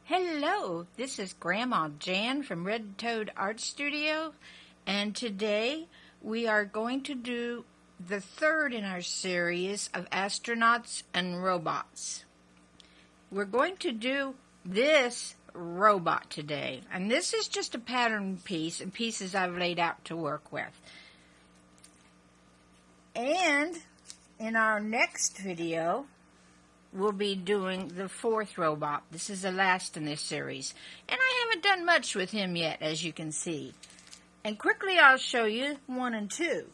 Hello, this is Grandma Jan from Red Toad Art Studio, and today we are going to do the third in our series of astronauts and robots. We're going to do this robot today, and this is just a pattern piece and pieces I've laid out to work with. And in our next video, we'll be doing the fourth robot. This is the last in this series. And I haven't done much with him yet, as you can see. And quickly I'll show you 1 and 2.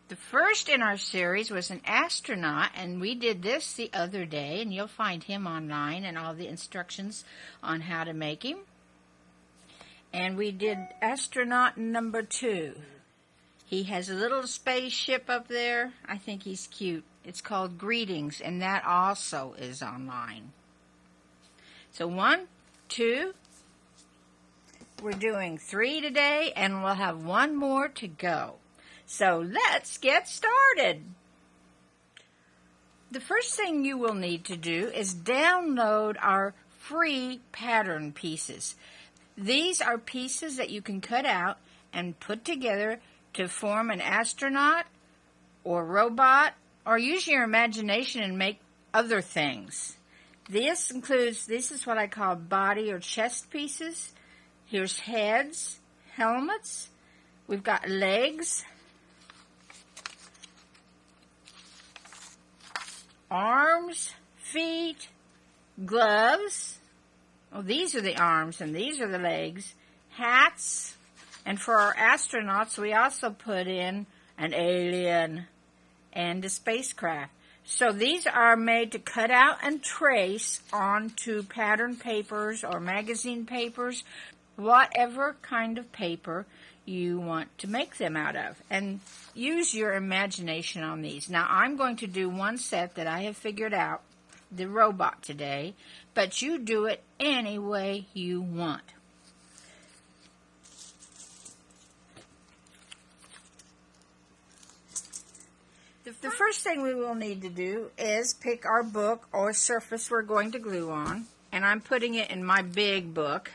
The first in our series was an astronaut, and we did this the other day, and you'll find him online and all the instructions on how to make him. And we did astronaut number 2. He has a little spaceship up there. I think he's cute. It's called Greetings, and that also is online. So 1, 2, we're doing 3 today, and we'll have 1 more to go. So let's get started. The first thing you will need to do is download our free pattern pieces. These are pieces that you can cut out and put together to form an astronaut or robot, or use your imagination and make other things. This is what I call body or chest pieces. Here's heads, helmets, we've got legs, arms, feet, gloves. Oh, these are the arms and these are the legs, hats, and for our astronauts we also put in an alien and a spacecraft. So these are made to cut out and trace onto pattern papers or magazine papers, whatever kind of paper you want to make them out of. And use your imagination on these. Now I'm going to do one set that I have figured out, the robot today, but you do it any way you want. The first thing we will need to do is pick our book or surface we're going to glue on, and I'm putting it in my big book,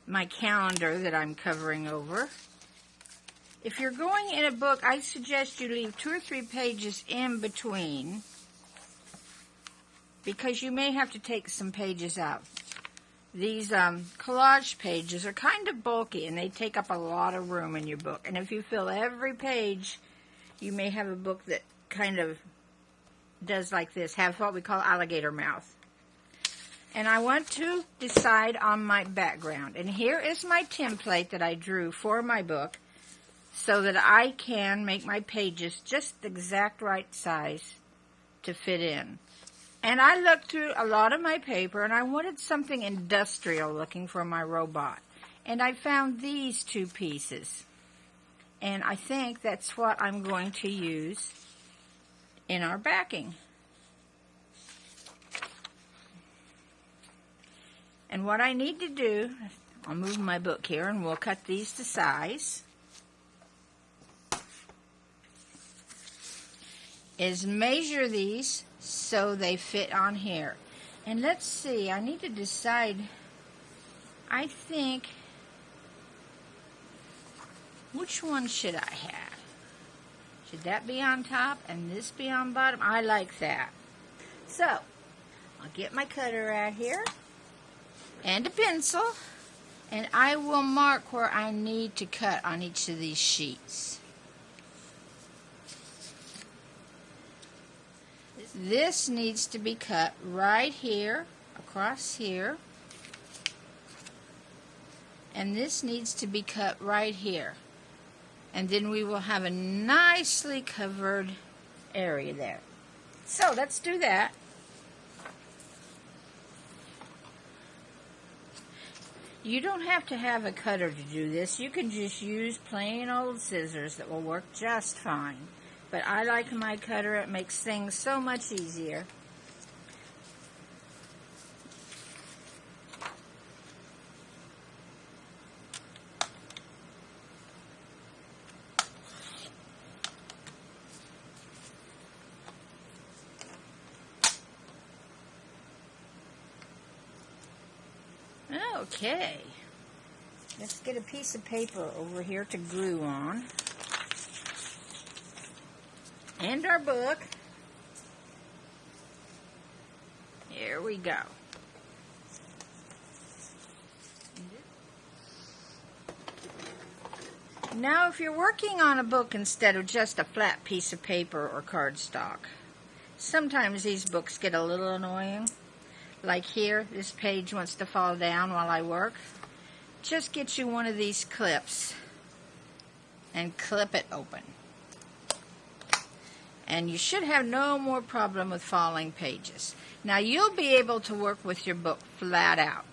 my calendar that I'm covering over. If you're going in a book, I suggest you leave 2 or 3 pages in between, because you may have to take some pages out. These collage pages are kind of bulky, and they take up a lot of room in your book. And if you fill every page, you may have a book that kind of does like this, have what we call alligator mouth. And I want to decide on my background. And here is my template that I drew for my book so that I can make my pages just the exact right size to fit in. And I looked through a lot of my paper, and I wanted something industrial looking for my robot. And I found these 2 pieces. And I think that's what I'm going to use in our backing. And what I need to do, I'll move my book here, and we'll cut these to size, is measure these so they fit on here. And let's see, I need to decide, I think, which one should I have? Should that be on top and this be on bottom? I like that. So, I'll get my cutter out here and a pencil, and I will mark where I need to cut on each of these sheets. This needs to be cut right here, across here, and this needs to be cut right here. And then we will have a nicely covered area there. So let's do that. You don't have to have a cutter to do this. You can just use plain old scissors that will work just fine. But I like my cutter. It makes things so much easier. Okay, let's get a piece of paper over here to glue on. And our book. Here we go. Now, if you're working on a book instead of just a flat piece of paper or cardstock, sometimes these books get a little annoying. Like here, this page wants to fall down while I work. Just get you one of these clips and clip it open. And you should have no more problem with falling pages. Now, you'll be able to work with your book flat out.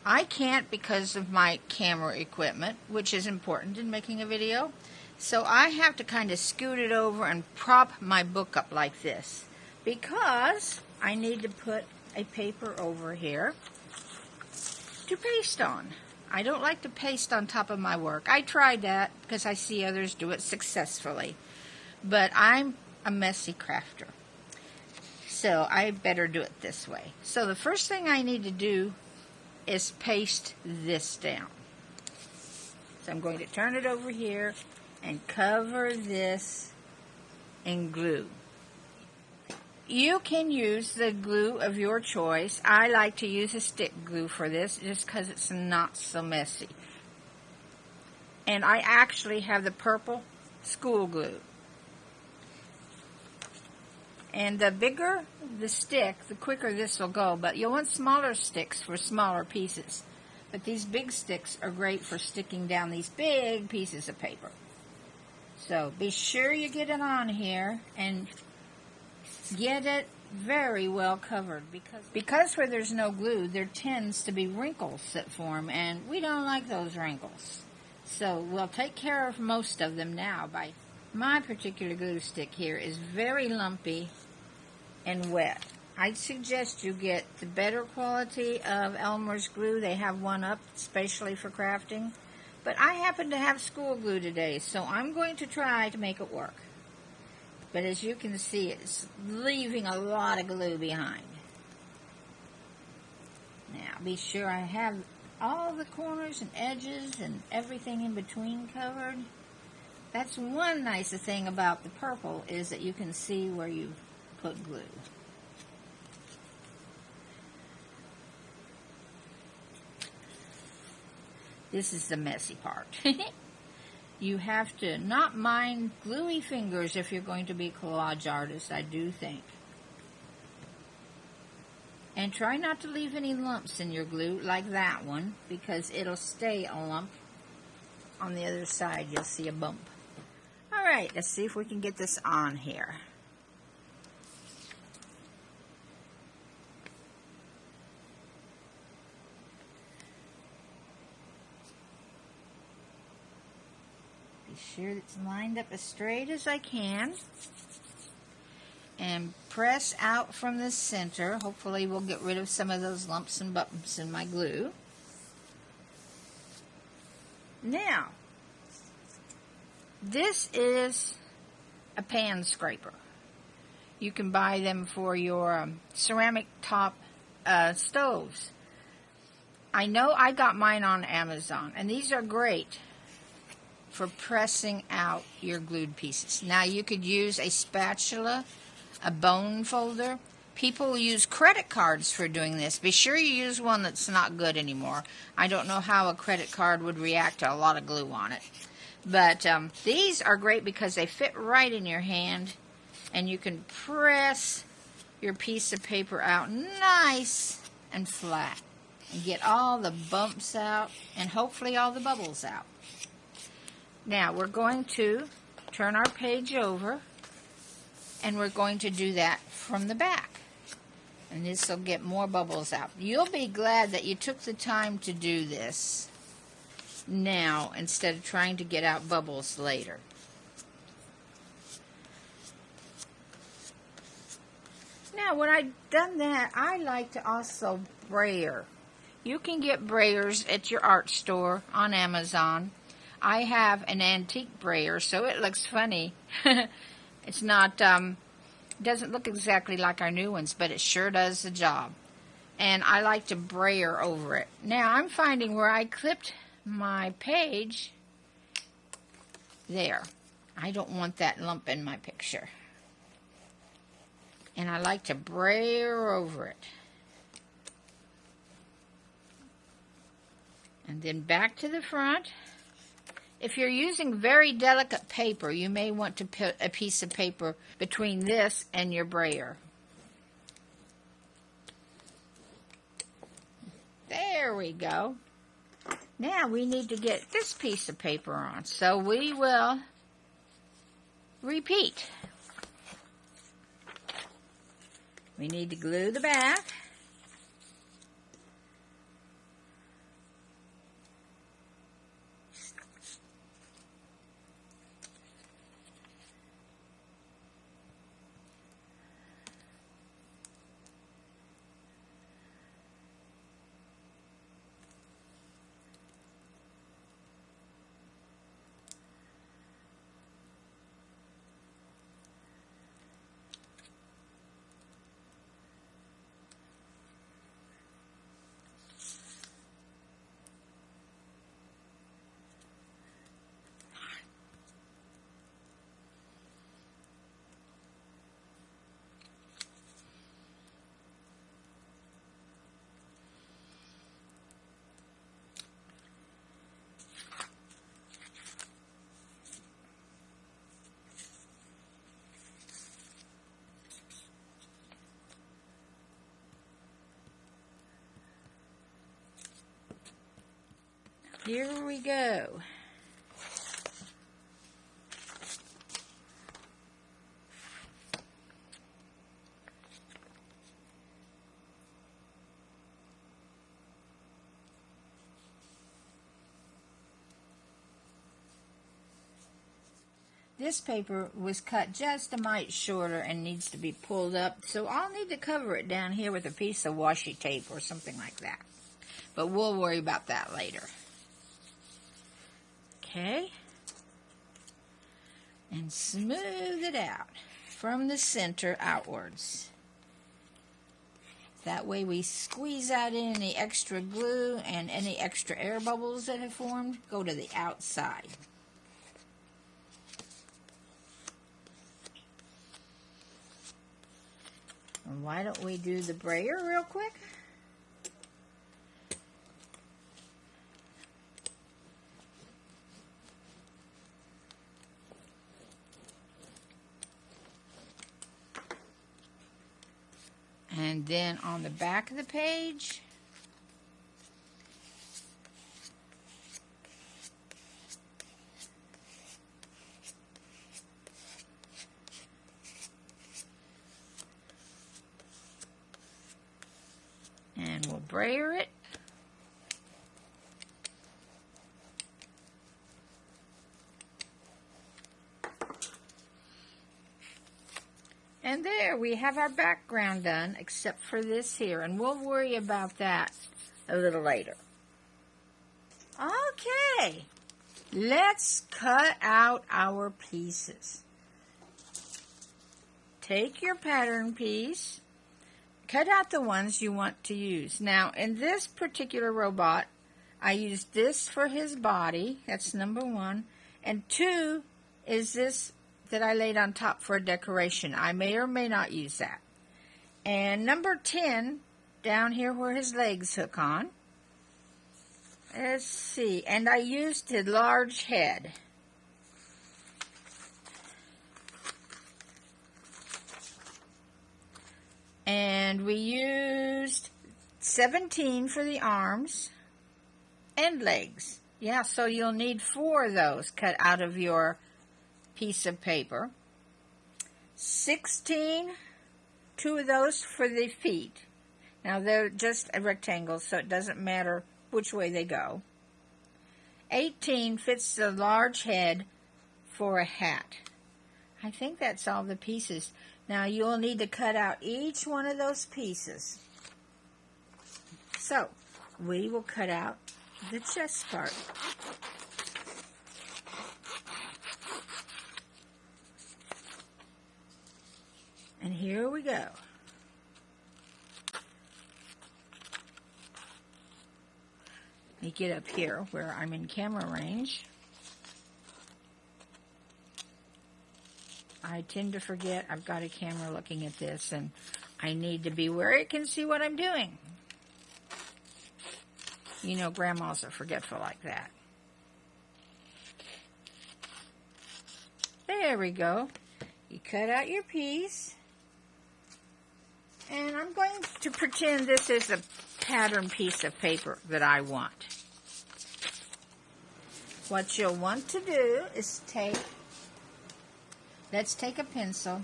I can't because of my camera equipment, which is important in making a video. So I have to kind of scoot it over and prop my book up like this, because I need to put a paper over here to paste on. I don't like to paste on top of my work. I tried that because I see others do it successfully. But I'm a messy crafter, so I better do it this way. So the first thing I need to do is paste this down. So I'm going to turn it over here and cover this in glue. You can use the glue of your choice. I like to use a stick glue for this just because it's not so messy. And I actually have the purple school glue. And the bigger the stick, the quicker this will go. But you'll want smaller sticks for smaller pieces. But these big sticks are great for sticking down these big pieces of paper. So be sure you get it on here and get it very well covered. Because where there's no glue, there tends to be wrinkles that form. And we don't like those wrinkles. So we'll take care of most of them now by... My particular glue stick here is very lumpy and wet. I'd suggest you get the better quality of Elmer's glue. They have one up especially for crafting. But I happen to have school glue today, so I'm going to try to make it work. But as you can see, it's leaving a lot of glue behind. Now, be sure I have all the corners and edges and everything in between covered. That's one nice thing about the purple, is that you can see where you put glue. This is the messy part. You have to not mind gluey fingers if you're going to be a collage artist, I do think. And try not to leave any lumps in your glue, like that one, because it'll stay a lump. On the other side, you'll see a bump. Alright, let's see if we can get this on here. Be sure it's lined up as straight as I can. And press out from the center. Hopefully we'll get rid of some of those lumps and bumps in my glue. Now, this is a pan scraper. You can buy them for your ceramic top stoves. I know I got mine on Amazon, and these are great for pressing out your glued pieces. Now, you could use a spatula, a bone folder. People use credit cards for doing this. Be sure you use one that's not good anymore. I don't know how a credit card would react to a lot of glue on it. But these are great because they fit right in your hand, and you can press your piece of paper out nice and flat and get all the bumps out and hopefully all the bubbles out. Now we're going to turn our page over, and we're going to do that from the back. And this will get more bubbles out. You'll be glad that you took the time to do this now instead of trying to get out bubbles later. Now, when I've done that, I like to also brayer. You can get brayers at your art store on Amazon. I have an antique brayer, so it looks funny. It's not, doesn't look exactly like our new ones, but it sure does the job. and I like to brayer over it. Now I'm finding where I clipped my page, there. I don't want that lump in my picture. And I like to brayer over it. And then back to the front. If you're using very delicate paper, you may want to put a piece of paper between this and your brayer. There we go. Now we need to get this piece of paper on, so we will repeat. We need to glue the back. Here we go. This paper was cut just a mite shorter and needs to be pulled up, so I'll need to cover it down here with a piece of washi tape or something like that. But we'll worry about that later. Okay, and smooth it out from the center outwards. That way we squeeze out any extra glue and any extra air bubbles that have formed go to the outside. And why don't we do the brayer real quick? And then on the back of the page, and we'll brayer it. And there, we have our background done, except for this here, and we'll worry about that a little later. Okay, let's cut out our pieces. Take your pattern piece, cut out the ones you want to use. Now, in this particular robot, I used this for his body, that's number 1, and 2 is this that I laid on top for a decoration. I may or may not use that. And number 10, down here where his legs hook on. Let's see, and I used a large head. And we used 17 for the arms and legs. Yeah, so you'll need 4 of those cut out of your piece of paper. 16, 2 of those for the feet. Now they're just a rectangle, so it doesn't matter which way they go. 18 fits the large head for a hat. I think that's all the pieces. Now you'll need to cut out each one of those pieces. So we will cut out the chest part. And here we go. Let me get up here where I'm in camera range. I tend to forget I've got a camera looking at this, and I need to be where it can see what I'm doing. You know, grandmas are forgetful like that. There we go. You cut out your piece. And I'm going to pretend this is a pattern piece of paper that I want. What you'll want to do is let's take a pencil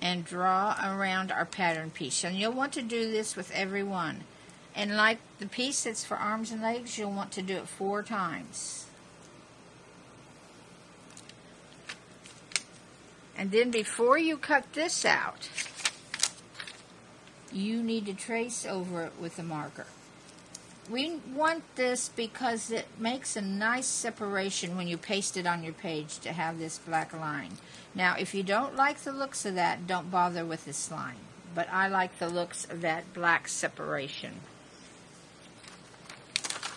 and draw around our pattern piece. And you'll want to do this with every one. And like the piece that's for arms and legs, you'll want to do it 4 times. And then before you cut this out, you need to trace over it with a marker. We want this because it makes a nice separation when you paste it on your page to have this black line. Now, if you don't like the looks of that, don't bother with this line. But I like the looks of that black separation.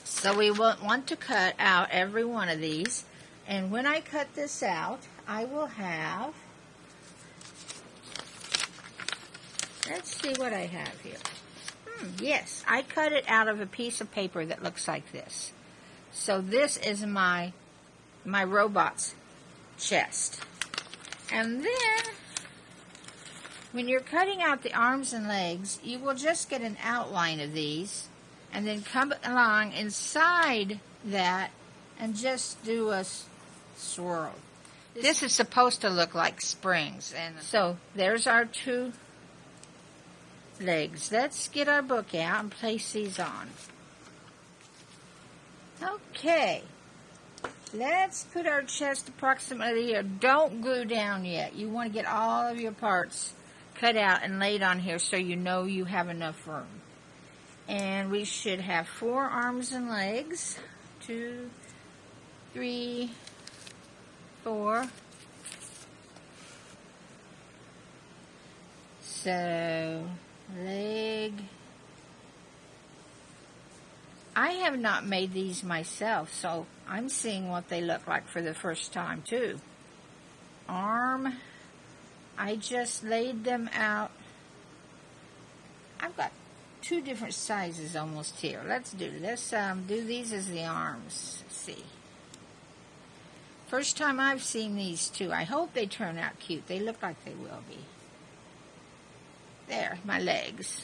So we want to cut out every one of these. And when I cut this out, I will have... Let's see what I have here. Yes, I cut it out of a piece of paper that looks like this. So this is my robot's chest. And then, when you're cutting out the arms and legs, you will just get an outline of these, and then come along inside that and just do a swirl. This is supposed to look like springs. And so there's our 2 legs. Let's get our book out and place these on. Okay. Let's put our chest approximately here. Don't glue down yet. You want to get all of your parts cut out and laid on here so you know you have enough room. And we should have 4 arms and legs. 2, 3, 4. So... leg. I have not made these myself, so I'm seeing what they look like for the first time too. Arm. I just laid them out. I've got 2 different sizes almost here. Let's do these as the arms. Let's see. First time I've seen these 2. I hope they turn out cute. They look like they will be. There, my legs.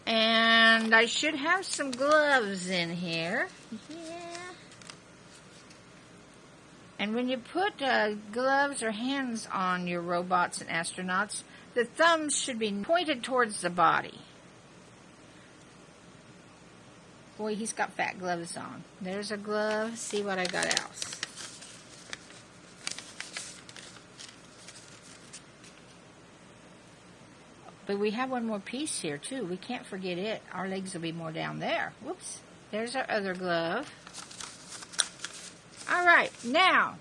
And I should have some gloves in here. Yeah. And when you put gloves or hands on your robots and astronauts, the thumbs should be pointed towards the body. Boy, he's got fat gloves on. There's a glove. See what I got else. But we have one more piece here, too. We can't forget it. Our legs will be more down there. Whoops. There's our other glove. All right. Now,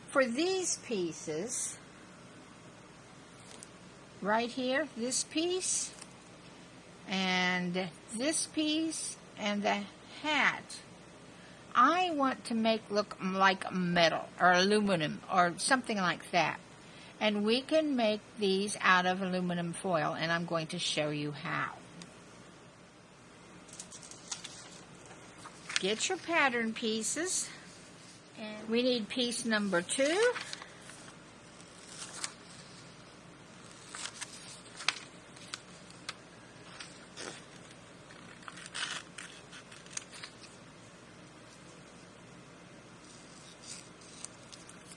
for these pieces, right here, this piece, and this piece, and the hat, I want to make look like metal or aluminum or something like that. And we can make these out of aluminum foil, and I'm going to show you how. Get your pattern pieces. And we need piece number 2.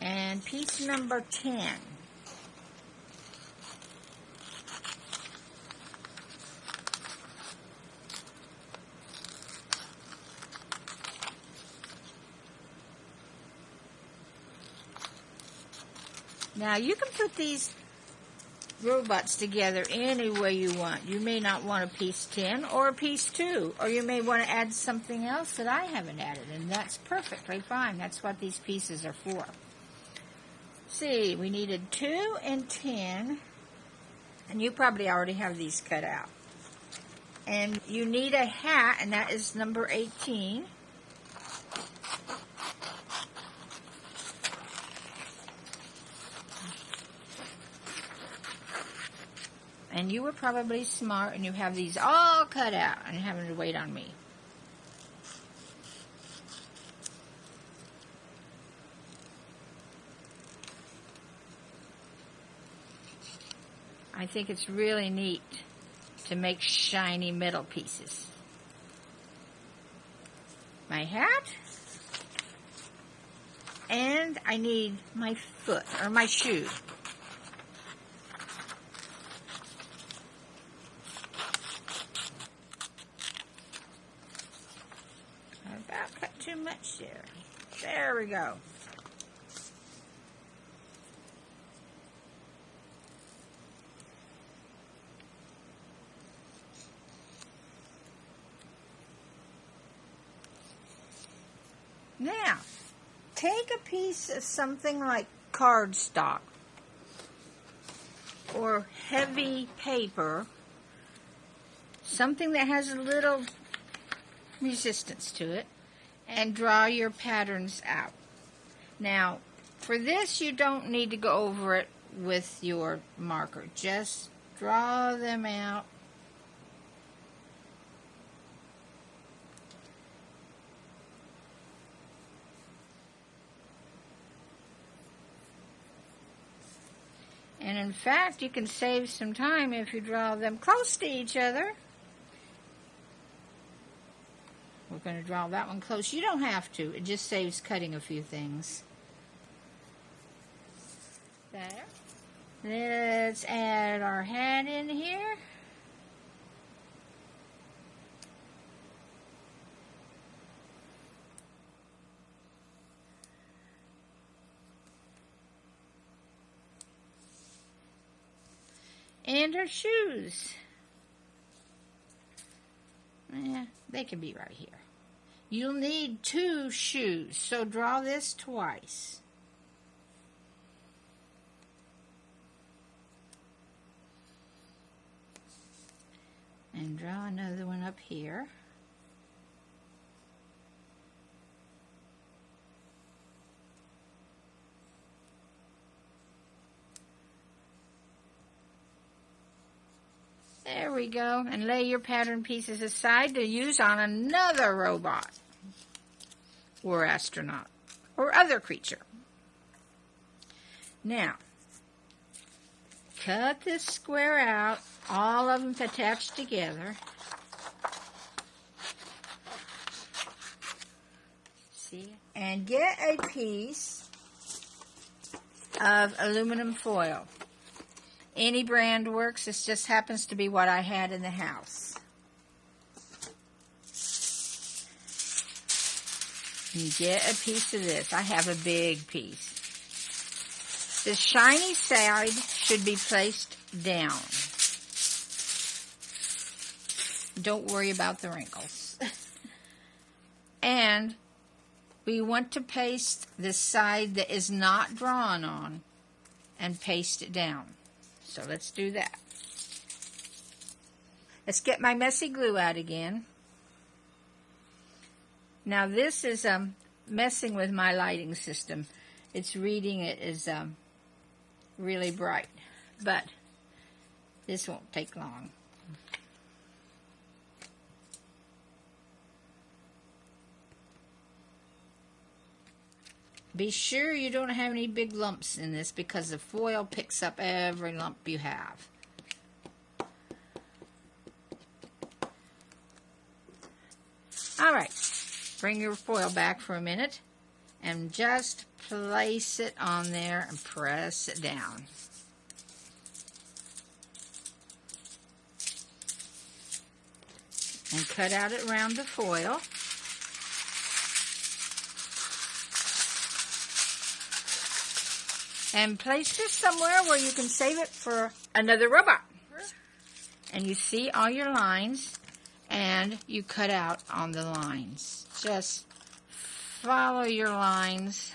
And piece number 10. Now, you can put these robots together any way you want. You may not want a piece 10 or a piece 2, or you may want to add something else that I haven't added, and that's perfectly fine. That's what these pieces are for. See, we needed 2 and 10, and you probably already have these cut out. And you need a hat, and that is number 18. And you were probably smart and you have these all cut out and having to wait on me. I think it's really neat to make shiny metal pieces. My hat. And I need my foot, or my shoe. I about cut too much there. There we go. Now, take a piece of something like cardstock or heavy paper, something that has a little resistance to it, and draw your patterns out. Now, for this, you don't need to go over it with your marker. Just draw them out. And in fact, you can save some time if you draw them close to each other. We're going to draw that one close. You don't have to. It just saves cutting a few things. There. Let's add our hat in here. And our shoes. Yeah, they can be right here. You'll need 2 shoes, so draw this twice. And draw another one up here. There we go. And lay your pattern pieces aside to use on another robot or astronaut or other creature. Now, cut this square out, all of them attached together. See? And get a piece of aluminum foil. Any brand works. This just happens to be what I had in the house. And get a piece of this. I have a big piece. The shiny side should be placed down. Don't worry about the wrinkles. And we want to paste the side that is not drawn on and paste it down. So let's do that. Let's get my messy glue out again. Now this is messing with my lighting system. It's reading it as really bright, but this won't take long. Be sure you don't have any big lumps in this because the foil picks up every lump you have. All right, bring your foil back for a minute and just place it on there and press it down. And cut out around the foil. And place this somewhere where you can save it for another robot. And you see all your lines, and you cut out on the lines. Just follow your lines.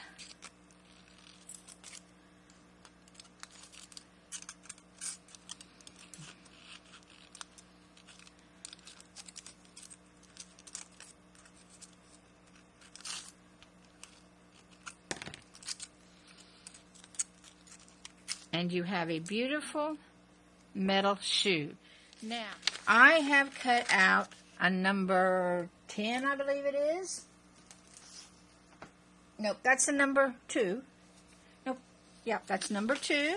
and you have a beautiful metal shoe. Now, I have cut out a number 10, I believe it is. Nope, that's a number 2. Nope, yep, that's number 2.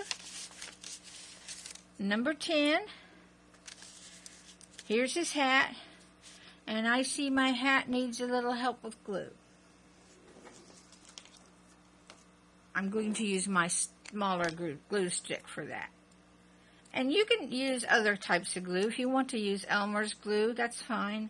Number 10. Here's his hat. And I see my hat needs a little help with glue. I'm going to use my smaller glue stick for that. And you can use other types of glue. If you want to use Elmer's glue, that's fine.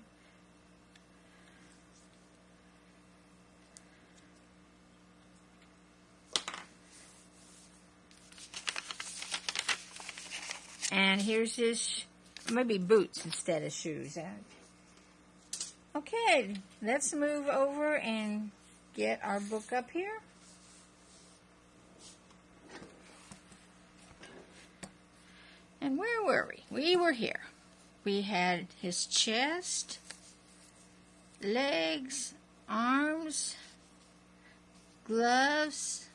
And here's his, maybe boots instead of shoes. Okay, let's move over and get our book up here. And where were we? We were here. We had his chest, legs, arms, gloves.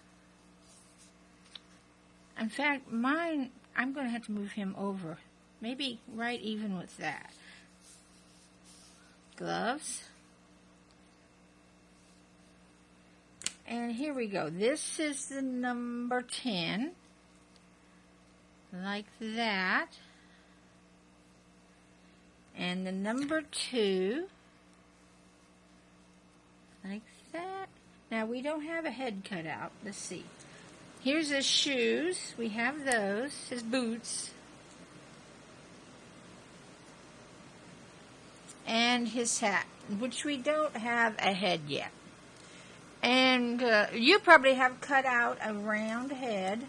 In fact, mine, I'm going to have to move him over. Maybe right even with that. Gloves. And here we go. This is the number 10. Like that. And the number 2. Like that. Now we don't have a head cut out. Let's see. Here's his shoes. We have those. His boots. And his hat, which we don't have a head yet. And you probably have cut out a round head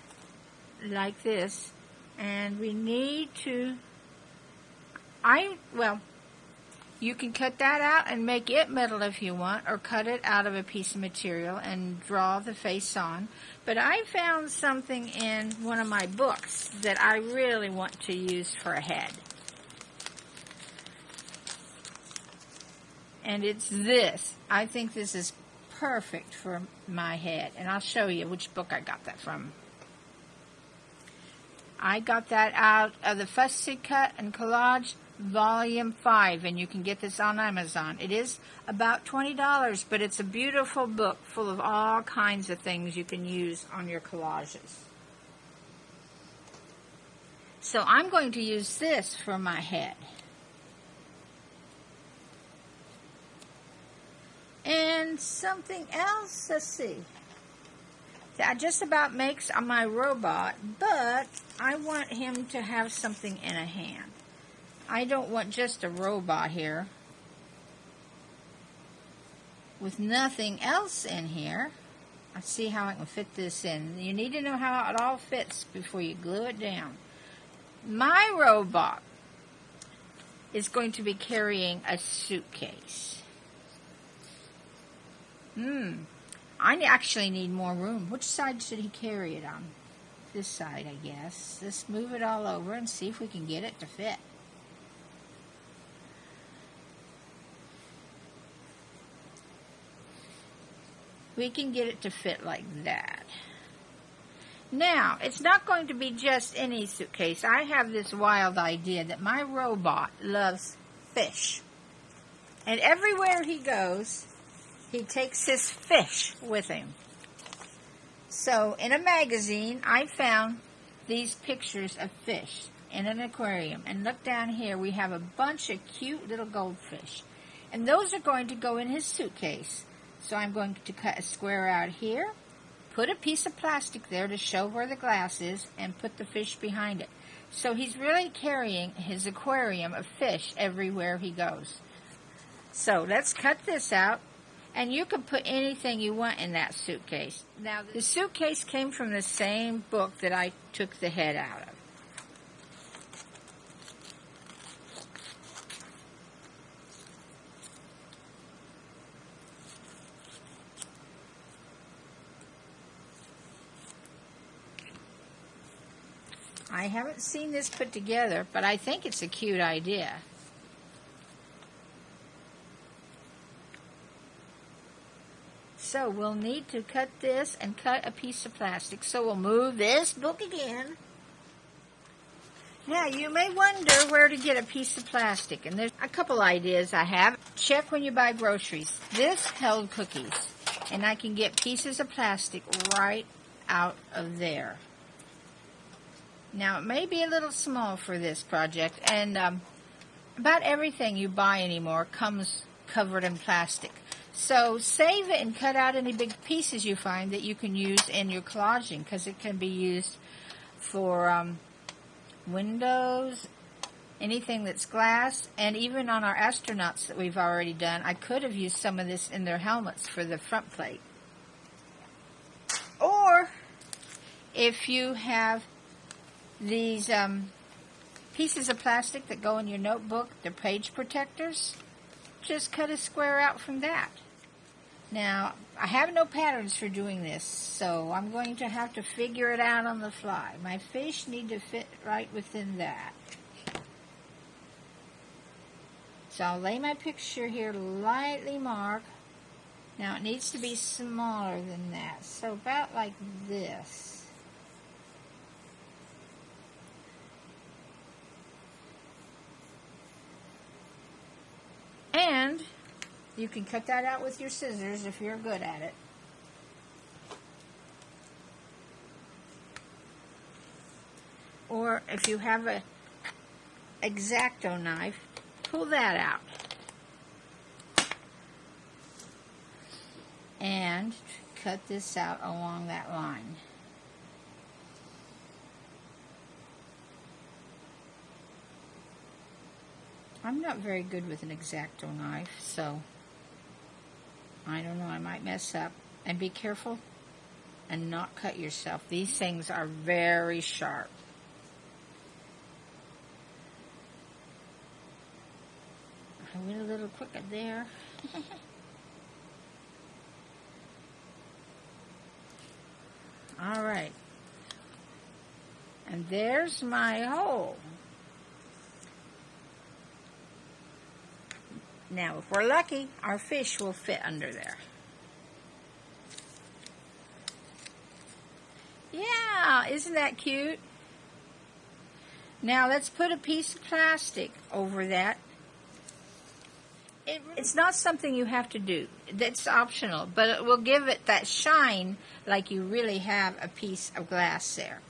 like this. And we need to, well, you can cut that out and make it metal if you want, or cut it out of a piece of material and draw the face on. But I found something in one of my books that I really want to use for a head. And it's this. I think this is perfect for my head. And I'll show you which book I got that from. I got that out of the Fussy Cut and Collage Volume 5, and you can get this on Amazon. It is about $20, but it's a beautiful book full of all kinds of things you can use on your collages. So I'm going to use this for my head. And something else, let's see. That just about makes my robot, but I want him to have something in a hand. I don't want just a robot here with nothing else in here. Let's see how I can fit this in. You need to know how it all fits before you glue it down. My robot is going to be carrying a suitcase. I actually need more room. Which side should he carry it on? This side, I guess. Let's move it all over and see if we can get it to fit. We can get it to fit like that. Now, it's not going to be just any suitcase. I have this wild idea that my robot loves fish. And everywhere he goes, he takes his fish with him. So, in a magazine, I found these pictures of fish in an aquarium. And look down here, we have a bunch of cute little goldfish. And those are going to go in his suitcase. So I'm going to cut a square out here, put a piece of plastic there to show where the glass is, and put the fish behind it. So he's really carrying his aquarium of fish everywhere he goes. So let's cut this out. And you can put anything you want in that suitcase. Now, the suitcase came from the same book that I took the head out of. I haven't seen this put together, but I think it's a cute idea. So we'll need to cut this and cut a piece of plastic. So we'll move this book again. Now you may wonder where to get a piece of plastic, and there's a couple ideas I have. Check when you buy groceries. This held cookies, and I can get pieces of plastic right out of there. Now it may be a little small for this project, and about everything you buy anymore comes covered in plastic. So save it and cut out any big pieces you find that you can use in your collaging, because it can be used for windows, anything that's glass, and even on our astronauts that we've already done, I could have used some of this in their helmets for the front plate. Or if you have these pieces of plastic that go in your notebook, they're page protectors, just cut a square out from that. Now, I have no patterns for doing this, so I'm going to have to figure it out on the fly. My fish need to fit right within that. So I'll lay my picture here, lightly mark. Now it needs to be smaller than that, so about like this. And you can cut that out with your scissors if you're good at it. Or if you have a X-Acto knife, pull that out. And cut this out along that line. I'm not very good with an X-Acto knife, so I don't know, I might mess up. And be careful and not cut yourself. These things are very sharp. I went a little quicker there. All right. And there's my hole. Now, if we're lucky, our fish will fit under there. Yeah, isn't that cute? Now, let's put a piece of plastic over that. It's not something you have to do. That's optional, but it will give it that shine like you really have a piece of glass there.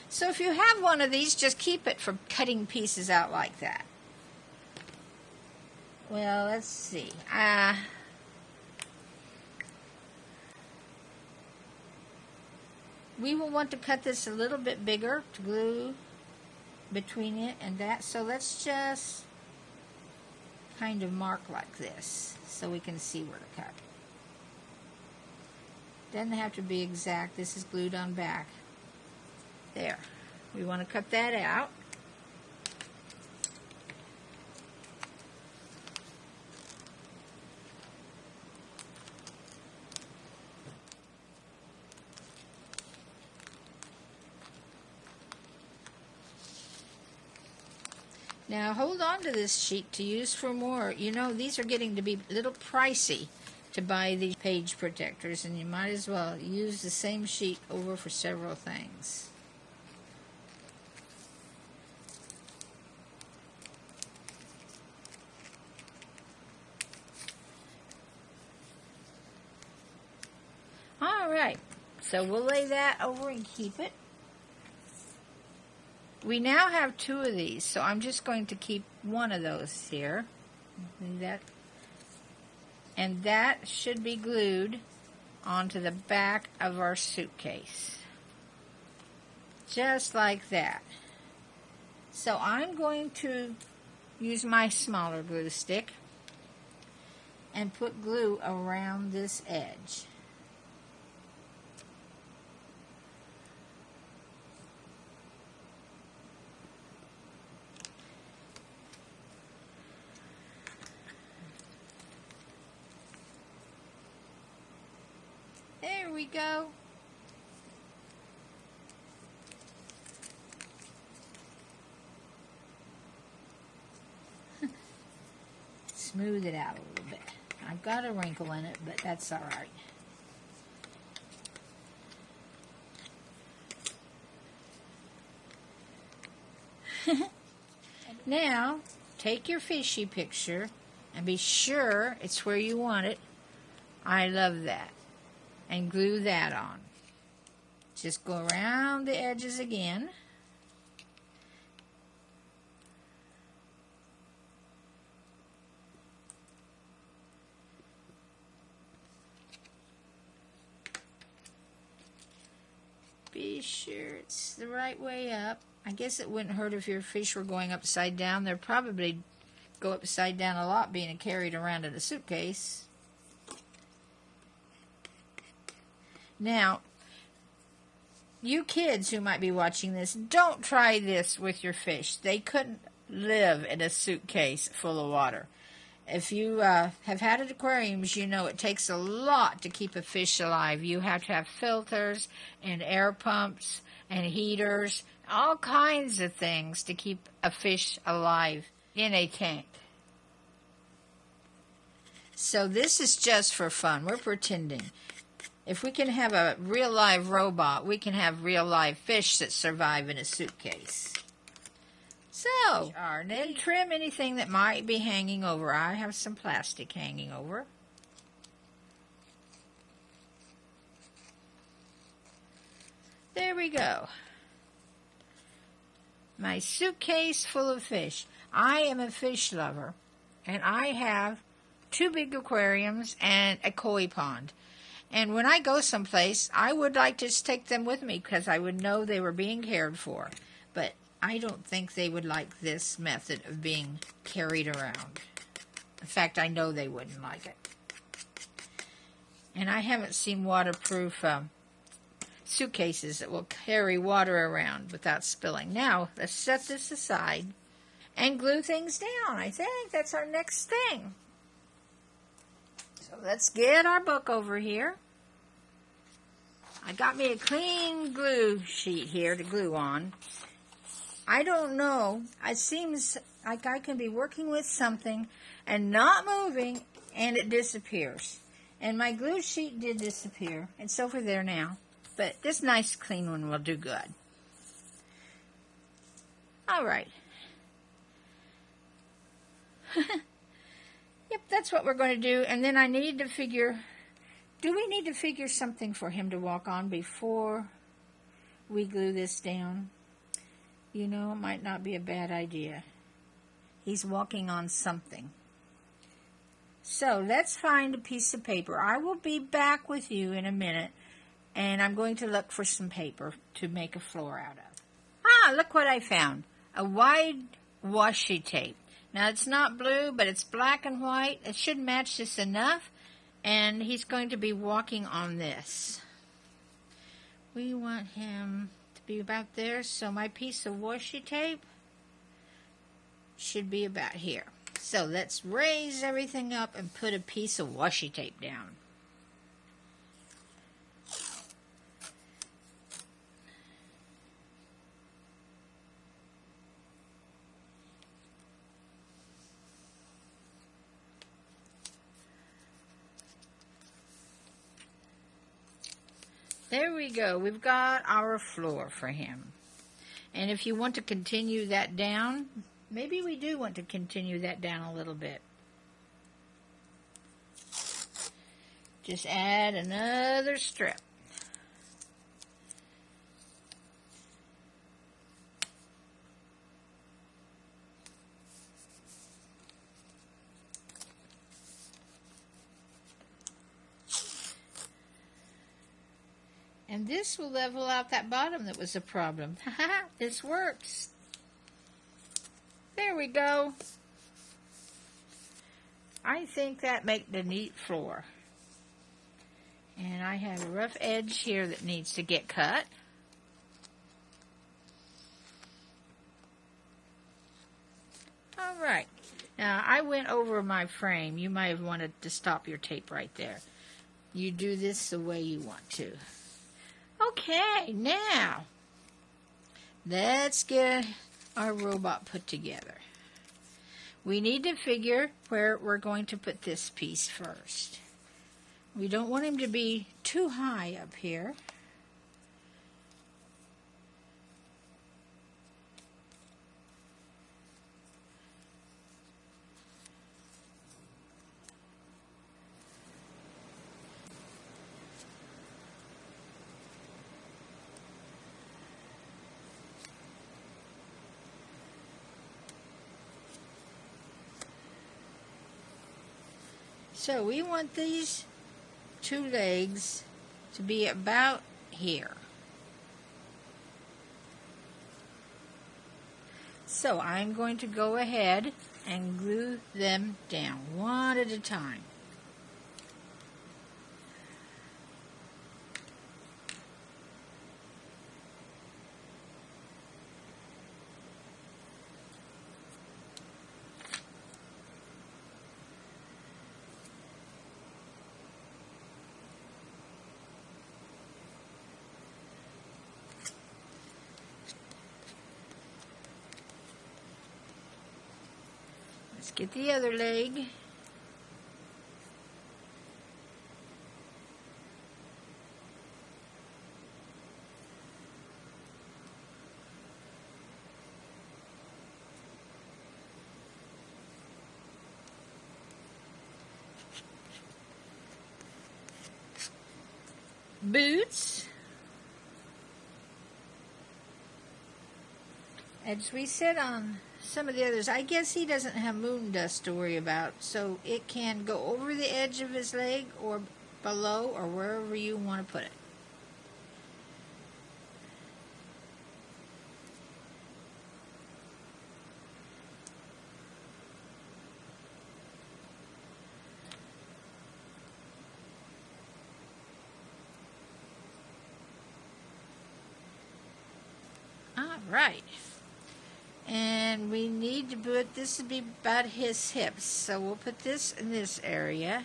So if you have one of these, just keep it from cutting pieces out like that. Well, let's see. We will want to cut this a little bit bigger to glue between it and that. So let's just kind of mark like this so we can see where to cut. Doesn't have to be exact. This is glued on back. There. We want to cut that out. Now hold on to this sheet to use for more. You know, these are getting to be a little pricey to buy these page protectors, and you might as well use the same sheet over for several things. All right, so we'll lay that over and keep it. We now have two of these, so I'm just going to keep one of those here. And that should be glued onto the back of our suitcase. Just like that. So I'm going to use my smaller glue stick and put glue around this edge. There we go. Smooth it out a little bit. I've got a wrinkle in it, but that's all right. Now, take your fishy picture and be sure it's where you want it. I love that. And glue that on. Just go around the edges again. Be sure it's the right way up. I guess it wouldn't hurt if your fish were going upside down. They'll probably go upside down a lot being carried around in a suitcase. Now, you kids who might be watching this, don't try this with your fish. They couldn't live in a suitcase full of water. If you have had at aquariums, you know it takes a lot to keep a fish alive. You have to have filters and air pumps and heaters, all kinds of things to keep a fish alive in a tank. So this is just for fun. We're pretending. If we can have a real live robot, we can have real live fish that survive in a suitcase. So, then trim anything that might be hanging over. I have some plastic hanging over. There we go. My suitcase full of fish. I am a fish lover, and I have 2 big aquariums and a koi pond. And when I go someplace, I would like to just take them with me because I would know they were being cared for. But I don't think they would like this method of being carried around. In fact, I know they wouldn't like it. And I haven't seen waterproof suitcases that will carry water around without spilling. Now, let's set this aside and glue things down. I think that's our next thing. So let's get our book over here. I got me a clean glue sheet here to glue on. I don't know. It seems like I can be working with something and not moving, and it disappears. And my glue sheet did disappear. It's over there now. But this nice clean one will do good. All right. Yep, that's what we're going to do. And then I need to figure, do we need to figure something for him to walk on before we glue this down? You know, it might not be a bad idea. He's walking on something. So let's find a piece of paper. I will be back with you in a minute, and I'm going to look for some paper to make a floor out of. Ah, look what I found. A wide washi tape. Now, it's not blue, but it's black and white. It should match this enough, and he's going to be walking on this. We want him to be about there, so my piece of washi tape should be about here. So let's raise everything up and put a piece of washi tape down. There we go. We've got our floor for him. And if you want to continue that down, maybe we do want to continue that down a little bit. Just add another strip. And this will level out that bottom that was a problem. Haha, this works. There we go. I think that makes a neat floor. And I have a rough edge here that needs to get cut. All right. Now, I went over my frame. You might have wanted to stop your tape right there. You do this the way you want to. Okay, now, let's get our robot put together. We need to figure where we're going to put this piece first. We don't want him to be too high up here. So we want these two legs to be about here. So I'm going to go ahead and glue them down one at a time. Let's get the other leg. Boots. As we said on some of the others, I guess he doesn't have moon dust to worry about, so it can go over the edge of his leg or below or wherever you want to put it. All right. And we need to put this to be about his hips, so we'll put this in this area.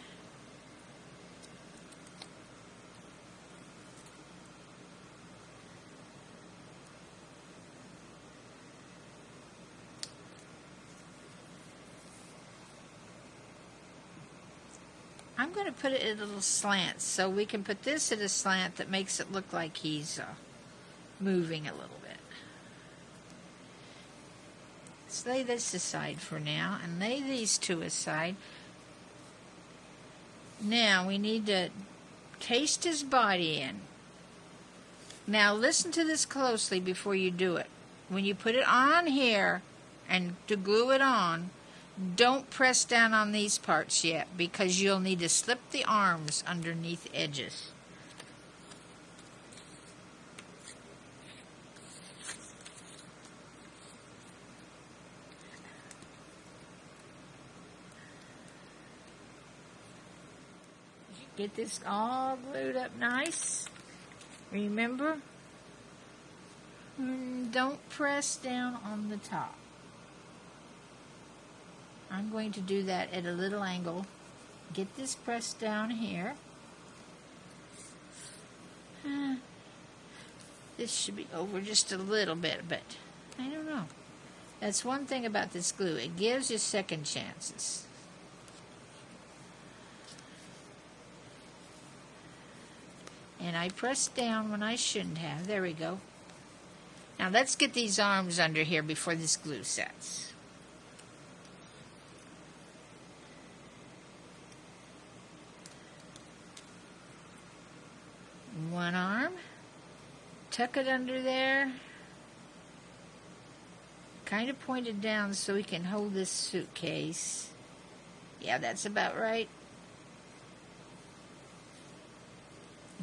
I'm going to put it at a little slant, so we can put this at a slant that makes it look like he's moving a little bit. Let's lay this aside for now and lay these two aside. Now we need to taste his body in. Now listen to this closely before you do it. When you put it on here and to glue it on, don't press down on these parts yet because you'll need to slip the arms underneath edges. Get this all glued up nice. Remember, don't press down on the top. I'm going to do that at a little angle. Get this pressed down here. This should be over just a little bit, but I don't know. That's one thing about this glue. It gives you second chances. And I pressed down when I shouldn't have. There we go. Now let's get these arms under here before this glue sets. One arm. Tuck it under there. Kind of pointed down so we can hold this suitcase. Yeah, that's about right.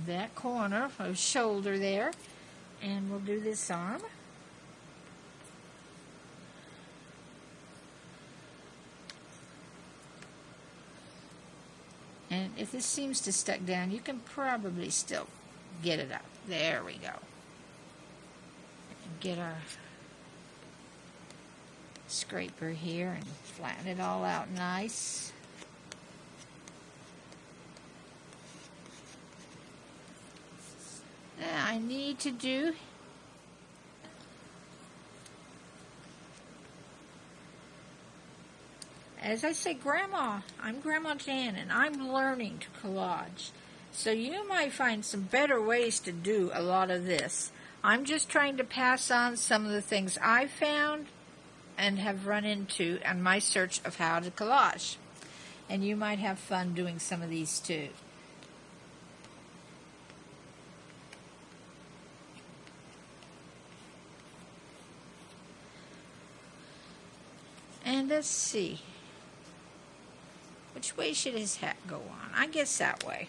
That corner of shoulder there, and we'll do this arm. And if this seems to stuck down, you can probably still get it up. There we go. And get our scraper here and flatten it all out nice. Now I need to do as I say, I'm Grandma Jan, and I'm learning to collage. So you might find some better ways to do a lot of this. I'm just trying to pass on some of the things I found and have run into on my search of how to collage. And you might have fun doing some of these too. And let's see. Which way should his hat go on? I guess that way.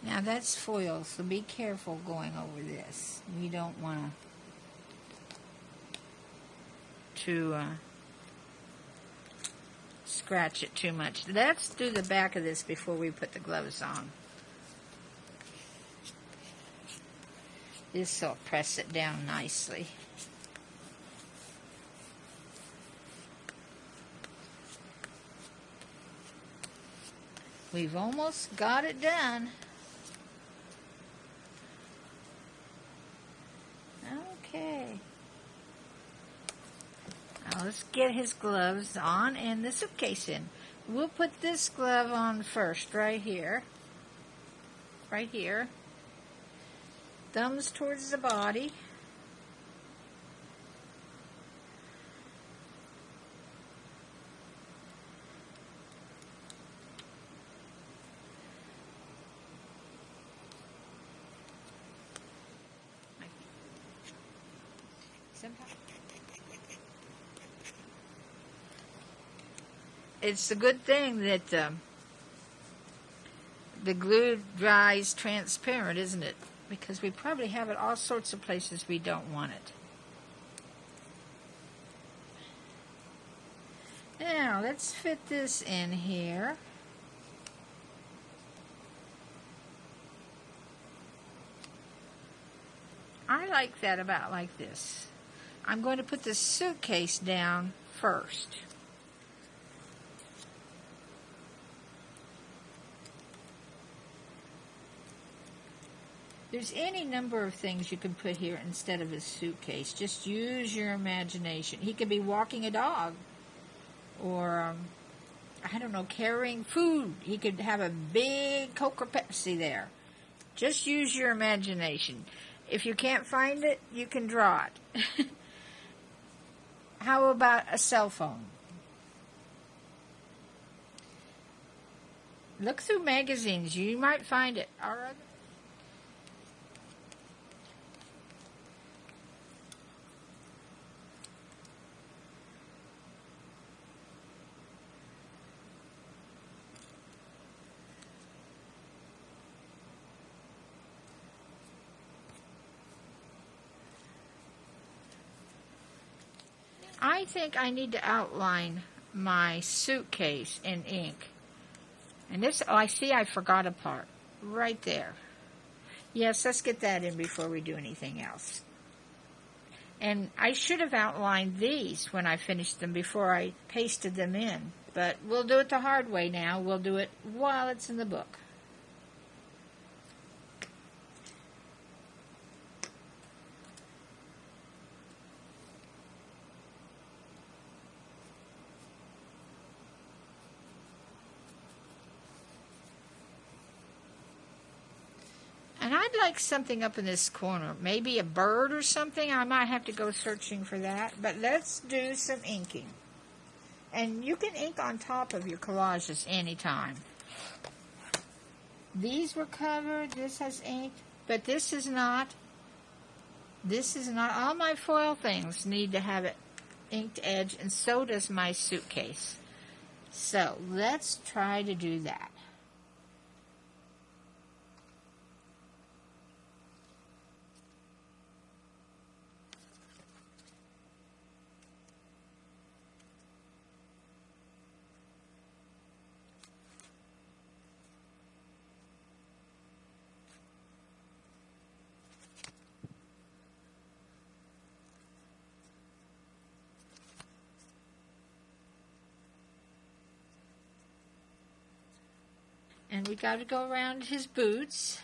Now that's foil, so be careful going over this. You don't want to scratch it too much. Let's do the back of this before we put the gloves on. This will press it down nicely. We've almost got it done. Okay. Now let's get his gloves on and the suitcase in. We'll put this glove on first, right here. Right here. Thumbs towards the body. It's a good thing that the glue dries transparent, isn't it? Because we probably have it all sorts of places we don't want it. Now, let's fit this in here. I like that about like this. I'm going to put the suitcase down first. There's any number of things you can put here instead of a suitcase. Just use your imagination. He could be walking a dog or, I don't know, carrying food. He could have a big Coke or Pepsi there. Just use your imagination. If you can't find it, you can draw it. How about a cell phone? Look through magazines. You might find it. All right. I think I need to outline my suitcase in ink. And this, oh, I see I forgot a part. Right there. Yes, let's get that in before we do anything else. And I should have outlined these when I finished them before I pasted them in. But we'll do it the hard way now. We'll do it while it's in the book. And I'd like something up in this corner, maybe a bird or something. I might have to go searching for that, but let's do some inking. And you can ink on top of your collages anytime. These were covered, this has ink, but this is not. This is not. All my foil things need to have an inked edge, and so does my suitcase. So let's try to do that. And we got to go around his boots.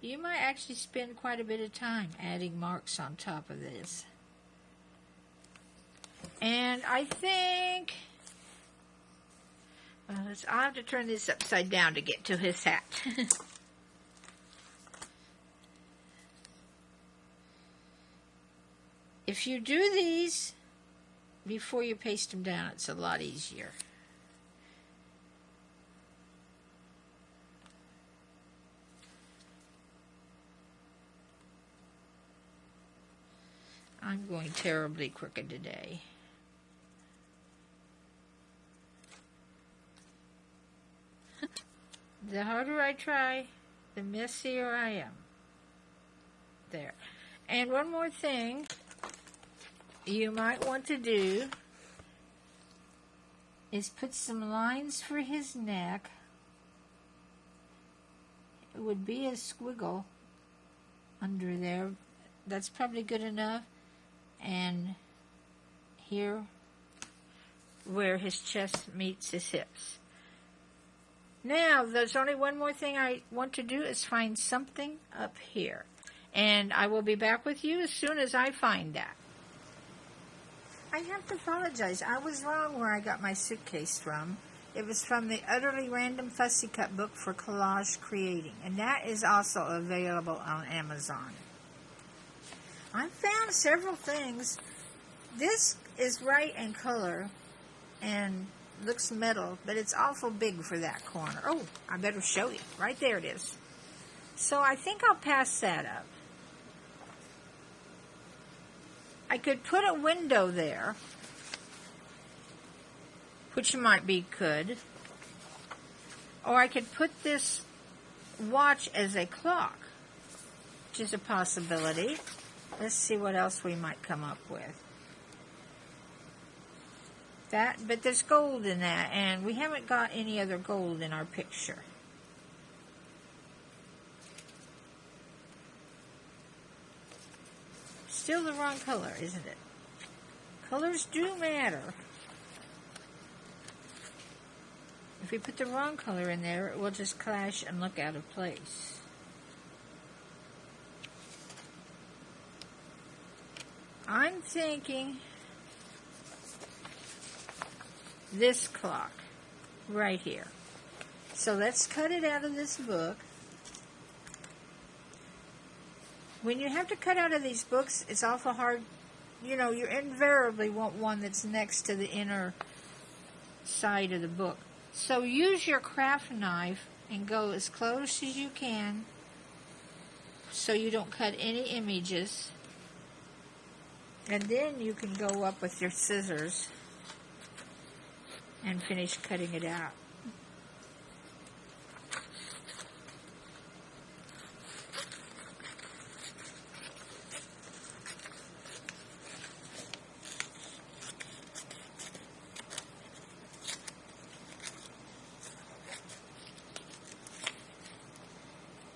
You might actually spend quite a bit of time adding marks on top of this. And I think, well, I'll have to turn this upside down to get to his hat. If you do these before you paste them down, it's a lot easier. I'm going terribly crooked today. The harder I try, the messier I am. There. And one more thing you might want to do is put some lines for his neck. It would be a squiggle under there. That's probably good enough. And here where his chest meets his hips. Now, there's only one more thing I want to do is find something up here. And I will be back with you as soon as I find that. I have to apologize. I was wrong where I got my suitcase from. It was from the Utterly Random Fussy Cut book for collage creating. And that is also available on Amazon. I found several things. This is right in color and looks metal, but it's awful big for that corner. Oh, I better show you. Right there it is. So I think I'll pass that up. I could put a window there, which might be good. Or I could put this watch as a clock, which is a possibility. Let's see what else we might come up with. But there's gold in that, and we haven't got any other gold in our picture. Still the wrong color, isn't it? Colors do matter. If we put the wrong color in there, it will just clash and look out of place. I'm thinking this clock right here. So let's cut it out of this book. When you have to cut out of these books, it's awful hard. You know, you invariably want one that's next to the inner side of the book. So use your craft knife and go as close as you can so you don't cut any images. And then you can go up with your scissors and finish cutting it out.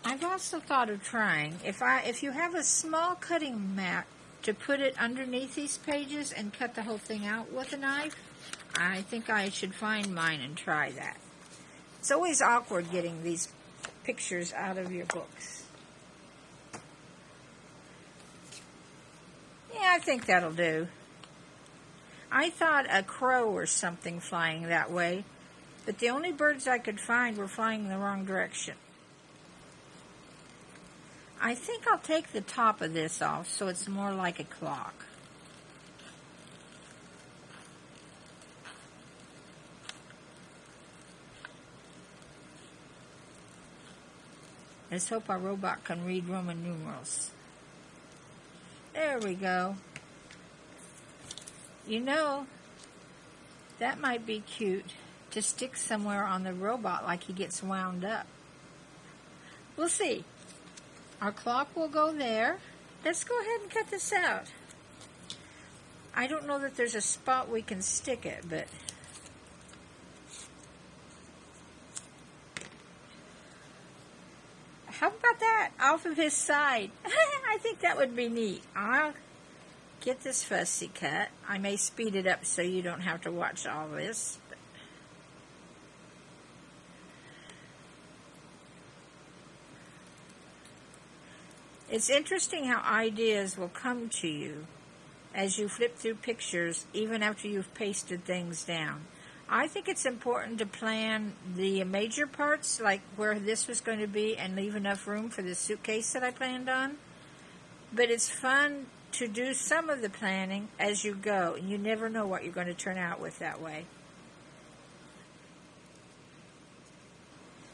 I've also thought of trying, if you have a small cutting mat, to put it underneath these pages and cut the whole thing out with a knife. I think I should find mine and try that. It's always awkward getting these pictures out of your books. Yeah, I think that'll do. I thought a crow or something flying that way, but the only birds I could find were flying in the wrong direction. I think I'll take the top of this off so it's more like a clock. Let's hope our robot can read Roman numerals. There we go. You know, that might be cute to stick somewhere on the robot like he gets wound up. We'll see. Our clock will go there. Let's go ahead and cut this out. I don't know that there's a spot we can stick it, but how about that? Off of his side. I think that would be neat. I'll get this fussy cut. I may speed it up so you don't have to watch all this. It's interesting how ideas will come to you as you flip through pictures, even after you've pasted things down. I think it's important to plan the major parts, like where this was going to be, and leave enough room for the suitcase that I planned on. But it's fun to do some of the planning as you go. You never know what you're going to turn out with that way.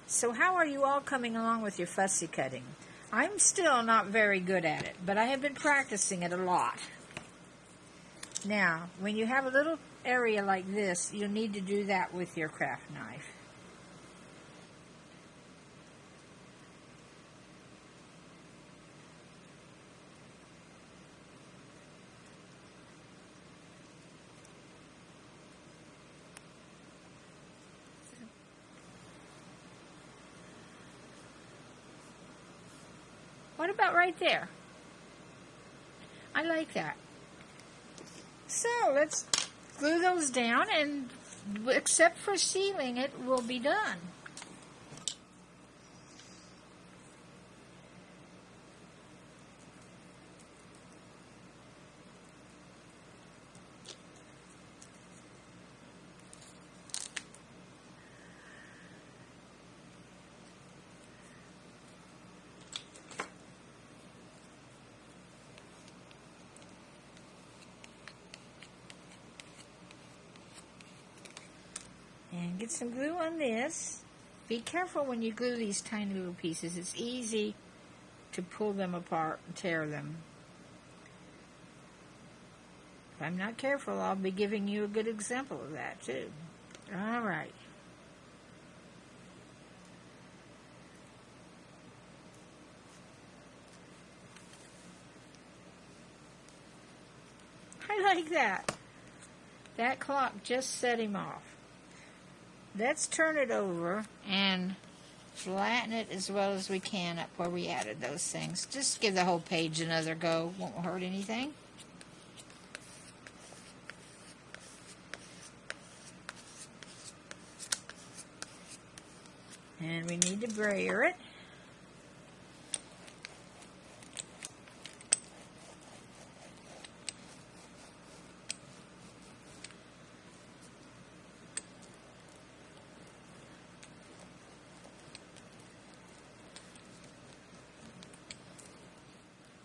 So how are you all coming along with your fussy cutting? I'm still not very good at it, but I have been practicing it a lot. Now, when you have a little area like this, you'll need to do that with your craft knife. What about right there? I like that. So let's glue those down, and except for sealing it, we'll be done. And get some glue on this. Be careful when you glue these tiny little pieces. It's easy to pull them apart and tear them. If I'm not careful, I'll be giving you a good example of that too. All right. I like that. That clock just set him off. Let's turn it over and flatten it as well as we can up where we added those things. Just give the whole page another go. Won't hurt anything. And we need to brayer it.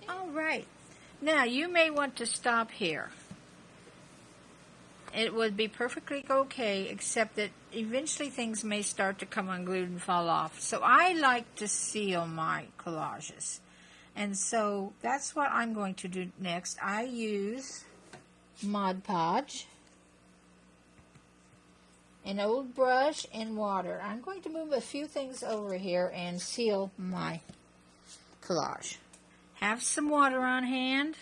All right. Now, you may want to stop here. It would be perfectly okay, except that eventually things may start to come unglued and fall off. So I like to seal my collages. And so that's what I'm going to do next. I use Mod Podge, an old brush, and water. I'm going to move a few things over here and seal my collage. Have some water on hand,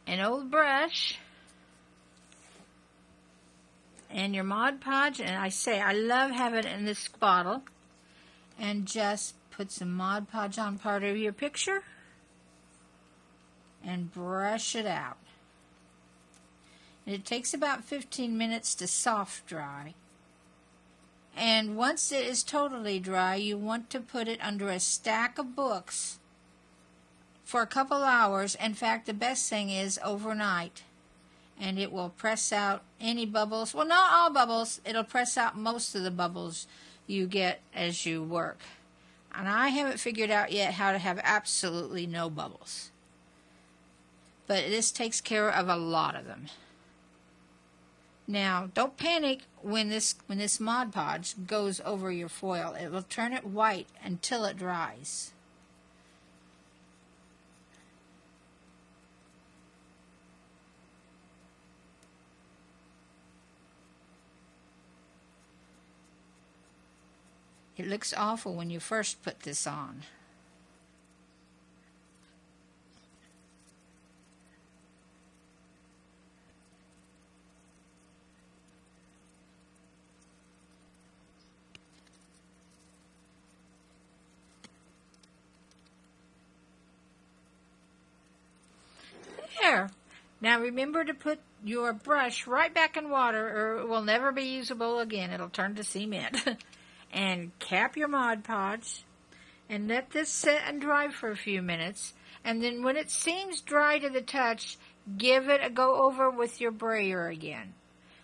an old brush, and your Mod Podge. And I say I love having it in this bottle. And just put some Mod Podge on part of your picture and brush it out. And it takes about 15 minutes to soft dry. And once it is totally dry, you want to put it under a stack of books for a couple hours. In fact, the best thing is overnight. And it will press out any bubbles. Well, not all bubbles. It'll press out most of the bubbles you get as you work. And I haven't figured out yet how to have absolutely no bubbles. But this takes care of a lot of them. Now, don't panic when this Mod Podge goes over your foil. It will turn it white until it dries. It looks awful when you first put this on. There. Now remember to put your brush right back in water or it will never be usable again. It'll turn to cement. And cap your Mod Podge. And let this set and dry for a few minutes. And then when it seems dry to the touch, give it a go over with your brayer again.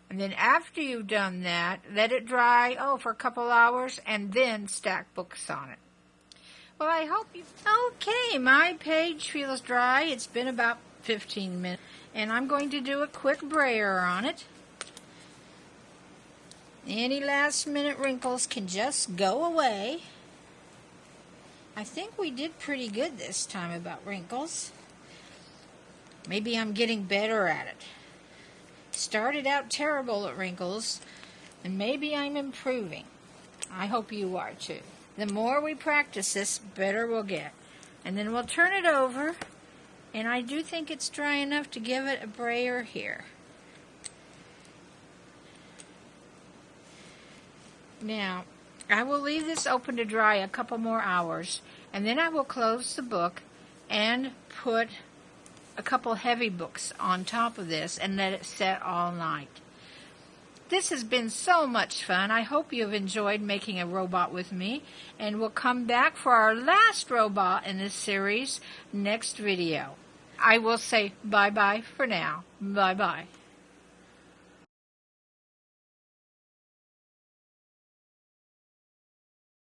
And then after you've done that, let it dry, for a couple hours, and then stack books on it. Well, I hope you... Okay, my page feels dry. It's been about 15 minutes. And I'm going to do a quick brayer on it. Any last minute wrinkles can just go away. I think we did pretty good this time about wrinkles. Maybe I'm getting better at it. Started out terrible at wrinkles, and maybe I'm improving. I hope you are too. The more we practice this, better we'll get. And then we'll turn it over, and I do think it's dry enough to give it a brayer here. Now, I will leave this open to dry a couple more hours, and then I will close the book and put a couple heavy books on top of this and let it set all night. This has been so much fun. I hope you have enjoyed making a robot with me, and we'll come back for our last robot in this series next video. I will say bye-bye for now. Bye-bye.